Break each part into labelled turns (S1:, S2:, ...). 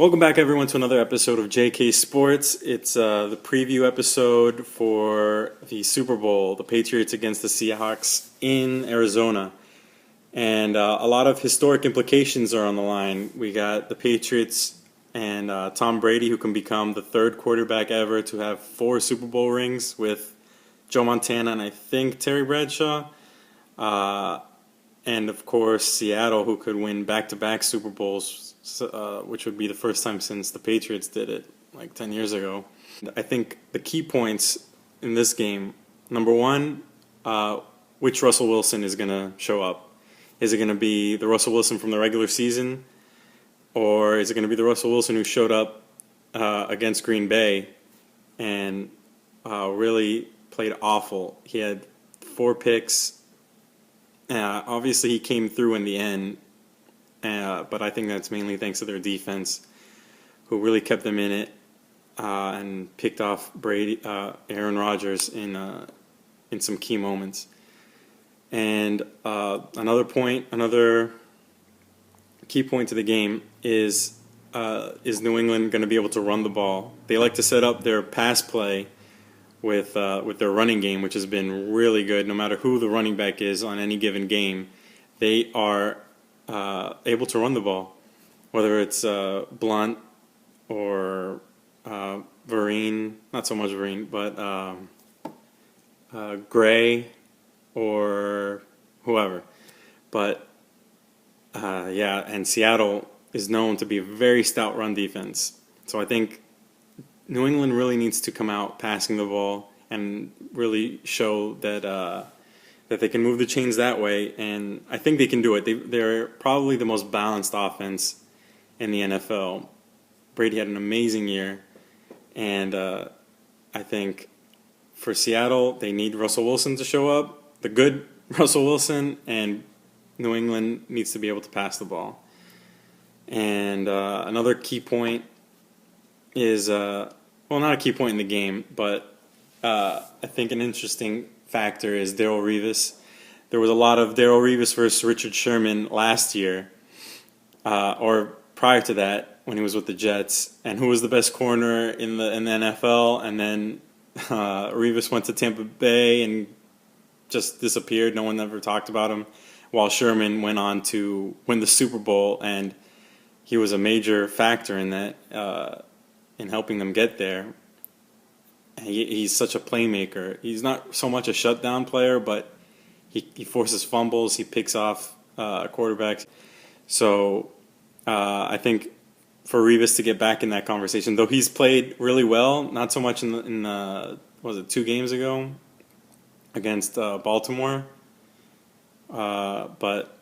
S1: Welcome back, everyone, to another episode of JK Sports. It's the preview episode for the Super Bowl, the Patriots against the Seahawks in Arizona. And a lot of historic implications are on the line. We got the Patriots and Tom Brady, who can become the third quarterback ever to have 4 Super Bowl rings with Joe Montana and I think Terry Bradshaw. And, of course, Seattle, who could win back-to-back Super Bowls, which would be the first time since the Patriots did it, like 10 years ago. I think the key points in this game, number one, which Russell Wilson is going to show up. Is it going to be the Russell Wilson from the regular season, or is it going to be the Russell Wilson who showed up against Green Bay and really played awful? He had 4 picks. Obviously, he came through in the end, but I think that's mainly thanks to their defense, who really kept them in it and picked off Aaron Rodgers in some key moments. And another key point to the game is New England going to be able to run the ball? They like to set up their pass play with their running game, which has been really good. No matter who the running back is on any given game, they are able to run the ball, whether it's Blunt or Vereen, not so much Vereen, but Gray or whoever. But and Seattle is known to be a very stout run defense. So I think New England really needs to come out passing the ball and really show that they can move the chains that way, and I think they can do it. They're probably the most balanced offense in the NFL. Brady had an amazing year, and I think for Seattle, they need Russell Wilson to show up, the good Russell Wilson, and New England needs to be able to pass the ball. And another key point is, not a key point in the game, but I think an interesting factor is Darrelle Revis. There was a lot of Darrelle Revis versus Richard Sherman last year, or prior to that when he was with the Jets, and who was the best corner in the NFL, and then Revis went to Tampa Bay and just disappeared. No one ever talked about him, while Sherman went on to win the Super Bowl, and he was a major factor in that, in helping them get there. He's such a playmaker. He's not so much a shutdown player, but he forces fumbles, he picks off quarterbacks. So I think for Revis to get back in that conversation, though he's played really well, not so much in was it 2 games ago against Baltimore, but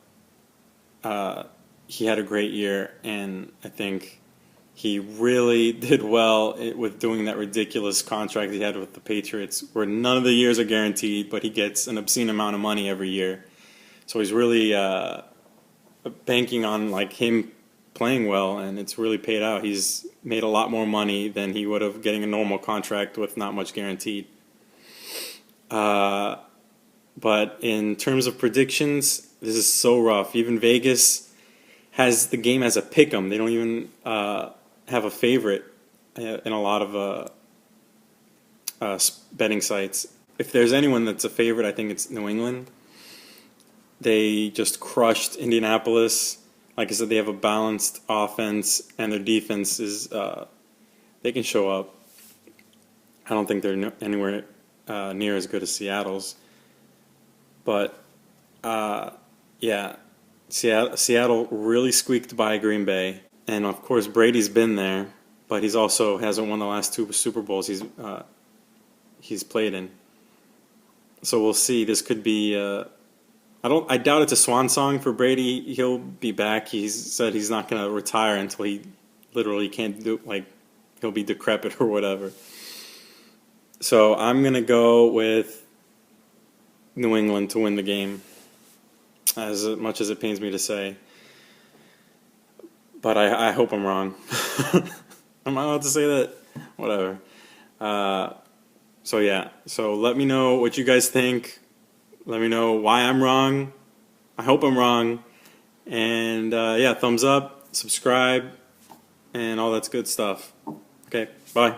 S1: he had a great year, and I think he really did well with doing that ridiculous contract he had with the Patriots, where none of the years are guaranteed, but he gets an obscene amount of money every year. So he's really banking on him playing well, and it's really paid out. He's made a lot more money than he would have getting a normal contract with not much guaranteed. But in terms of predictions, this is so rough. Even Vegas has the game as a pick'em. They don't even have a favorite in a lot of betting sites. If there's anyone that's a favorite, I think it's New England. They just crushed Indianapolis. Like I said, they have a balanced offense, and their defense is they can show up. I don't think they're anywhere near as good as Seattle's. But, Seattle really squeaked by Green Bay. And, of course, Brady's been there, but he's also hasn't won the last 2 Super Bowls he's played in. So we'll see. This could be I doubt it's a swan song for Brady. He'll be back. He's said he's not going to retire until he literally can't do, he'll be decrepit or whatever. So I'm going to go with New England to win the game, as much as it pains me to say. But I hope I'm wrong. Am I allowed to say that? Whatever. So let me know what you guys think. Let me know why I'm wrong. I hope I'm wrong. And thumbs up, subscribe, and all that's good stuff. Okay, bye.